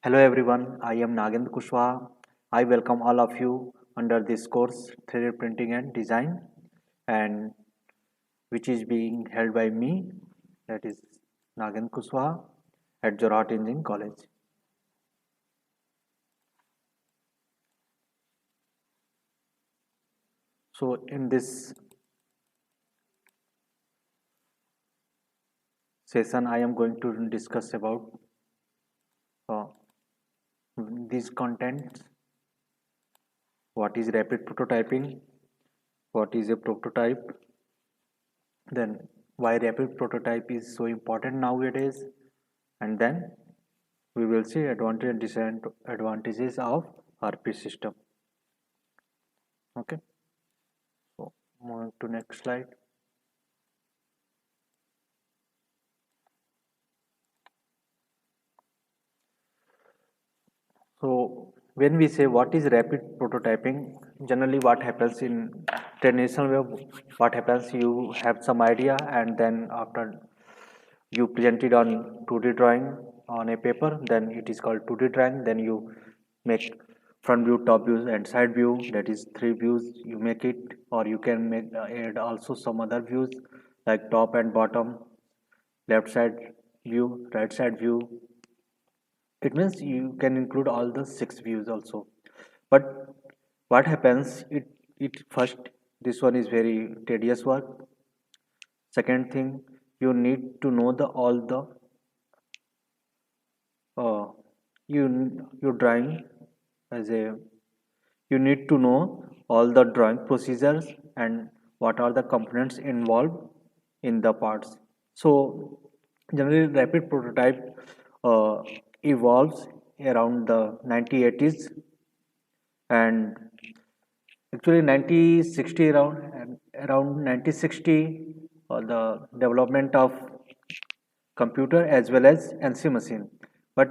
Hello everyone, I am Nagendra Kushwaha. I welcome all of you under this course 3D printing and design and which is being held by me, that is Nagendra Kushwaha at Jorhat Engineering College. So in this session I am going to discuss about uh, these contents, what is rapid prototyping, what is a prototype, then why rapid prototype is so important nowadays, and then we will see advantages of RP system. Okay, so moving to next slide. So when we say what is rapid prototyping, generally what happens in traditional way, what happens, you have some idea and then after you present it on 2D drawing on a paper, then it is called 2D drawing. Then you make front view, top view and side view, that is three views you make it, or you can make add also some other views like top and bottom, left side view, right side view. It means you can include all the six views also. But what happens, it first, this one is very tedious work. Second thing, you need to know the all the uh, you your drawing as a you need to know all the drawing procedures and what are the components involved in the parts. So generally rapid prototype uh, evolves around the 1980s, and actually 1960, around 1960, the development of computer as well as NC machine. But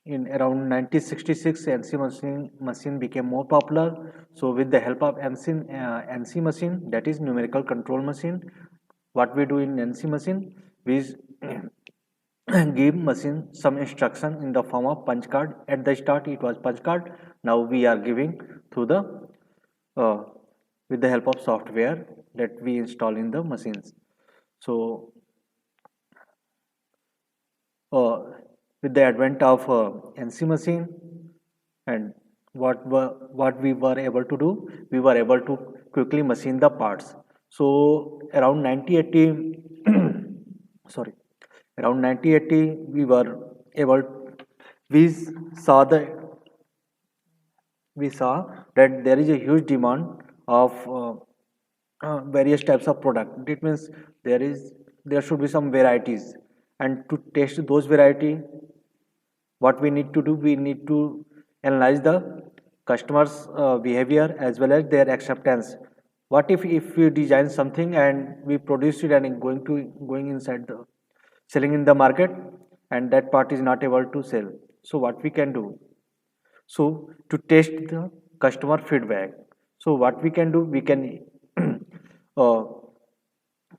in around 1966, NC machine became more popular. So with the help of NC machine, that is numerical control machine, what we do in NC machine, we give machine some instruction in the form of punch card. At the start, it was punch card. Now we are giving through the uh, with the help of software that we install in the machines. So uh, with the advent of NC machine and what we were able to do, we were able to quickly machine the parts. So around 1980, sorry, around 1980 we were able, we saw the we saw that there is a huge demand of various types of product. It means there should be some varieties, and to test those variety, what we need to do, we need to analyze the customers behavior as well as their acceptance. What if we design something and we produce it and going inside the selling in the market, and that part is not able to sell, so what we can do, so to test the customer feedback, so what we can do, we can uh,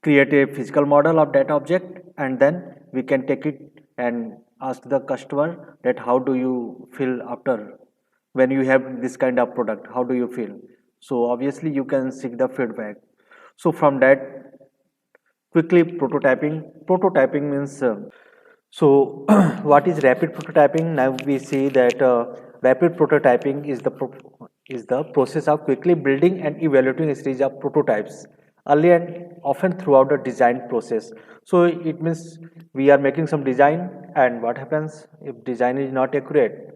create a physical model of that object, and then we can take it and ask the customer that how do you feel after when you have this kind of product, how do you feel. So obviously you can seek the feedback. So from that, quickly prototyping means so what is rapid prototyping? Now we see that rapid prototyping is is the process of quickly building and evaluating a series of prototypes early and often throughout the design process. So it means we are making some design, and what happens if design is not accurate,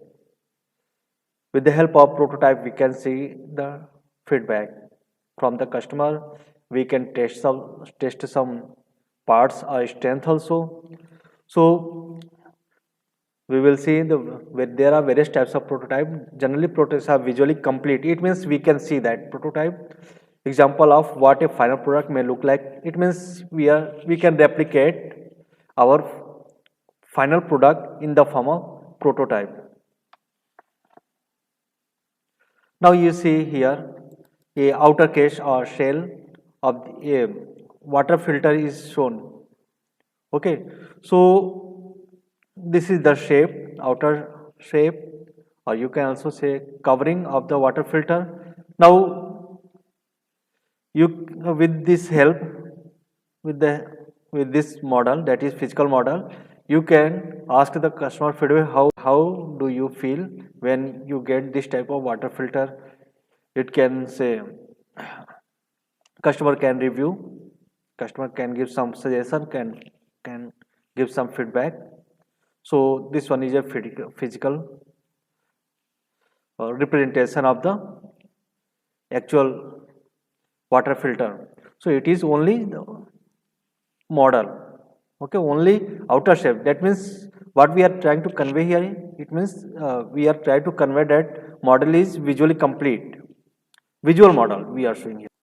with the help of prototype we can see the feedback from the customer. We can test some parts or strength also. So we will see where there are various types of prototype. Generally prototypes are visually complete. It means we can see that prototype example of what a final product may look like. It means we can replicate our final product in the form of prototype. Now you see here a outer case or shell of a water filter is shown. Okay, so this is the shape outer. shape, or you can also say covering of the water filter. Now you with this help, with the with this model, that is physical model, you can ask the customer feedback, how do you feel when you get this type of water filter. It can say, customer can review, customer can give some suggestion, can give some feedback. So this one is a physical representation of the actual water filter. So it is only the model, okay, only outer shape. That means what we are trying to convey here, it means we are trying to convey that model is visually complete, visual model we are showing